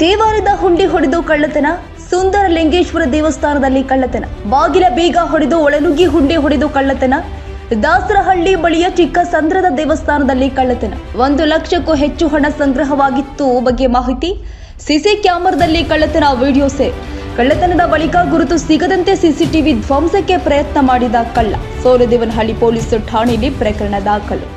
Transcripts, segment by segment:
ದೇವಾಲಯದ ಹುಂಡಿ ಹೊಡೆದು ಕಳ್ಳತನ, ಸುಂದರ ಲಿಂಗೇಶ್ವರ ದೇವಸ್ಥಾನದಲ್ಲಿ ಕಳ್ಳತನ, ಬಾಗಿಲ ಬೀಗ ಹೊಡೆದು ಒಳನುಗ್ಗಿ ಹುಂಡಿ ಹೊಡೆದು ಕಳ್ಳತನ, ದಾಸರಹಳ್ಳಿ ಬಳಿಯ ಚಿಕ್ಕ ಸಂದ್ರದ ದೇವಸ್ಥಾನದಲ್ಲಿ ಕಳ್ಳತನ, 1 ಲಕ್ಷಕ್ಕೂ ಹೆಚ್ಚು ಹಣ ಸಂಗ್ರಹವಾಗಿತ್ತು ಬಗ್ಗೆ ಮಾಹಿತಿ. ಸಿಸಿ ಕ್ಯಾಮೆರಾದಲ್ಲಿ ಕಳ್ಳತನ ವಿಡಿಯೋ ಸೇವ್. ಕಳ್ಳತನದ ಬಳಿಕ ಗುರುತು ಸಿಗದಂತೆ ಸಿಸಿಟಿವಿ ಧ್ವಂಸಕ್ಕೆ ಪ್ರಯತ್ನ ಮಾಡಿದ ಕಳ್ಳ. ಸೋಲದೇವನಹಳ್ಳಿ ಪೊಲೀಸ್ ಠಾಣೆಯಲ್ಲಿ ಪ್ರಕರಣ ದಾಖಲು.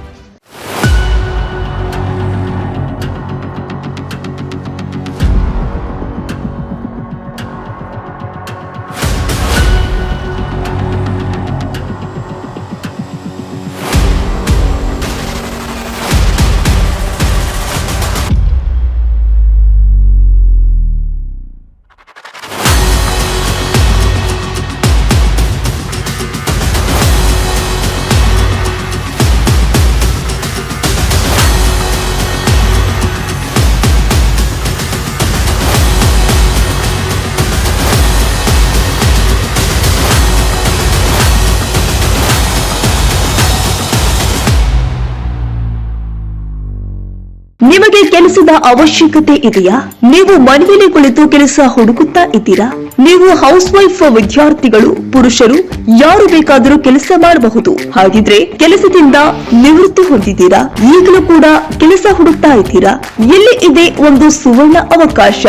ನಿಮಗೆ ಕೆಲಸದ ಅವಶ್ಯಕತೆ ಇದೆಯಾ? ನೀವು ಮನೆಯಲ್ಲಿ ಕುಳಿತು ಕೆಲಸ ಹುಡುಕುತ್ತಾ ಇದ್ದೀರಾ? ನೀವು ಹೌಸ್ ವೈಫ್, ವಿದ್ಯಾರ್ಥಿಗಳು, ಪುರುಷರು ಯಾರು ಬೇಕಾದರೂ ಕೆಲಸ ಮಾಡಬಹುದು. ಹಾಗಿದ್ರೆ ಕೆಲಸದಿಂದ ನಿವೃತ್ತಿ ಹೊಂದಿದ್ದೀರಾ? ಈಗಲೂ ಕೂಡ ಕೆಲಸ ಹುಡುಕ್ತಾ ಇದ್ದೀರಾ? ಇಲ್ಲಿ ಇದೆ ಒಂದು ಸುವರ್ಣ ಅವಕಾಶ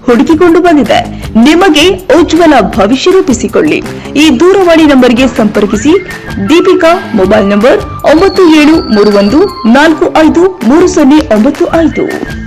ಹುಡುಕಿಕೊಂಡು ಬಂದಿದೆ. ನಿಮಗೆ ಉಜ್ವಲ ಭವಿಷ್ಯ ರೂಪಿಸಿಕೊಳ್ಳಿ. ಈ ದೂರವಾಣಿ ನಂಬರ್ಗೆ ಸಂಪರ್ಕಿಸಿ. Deepika mobile number 9731453095.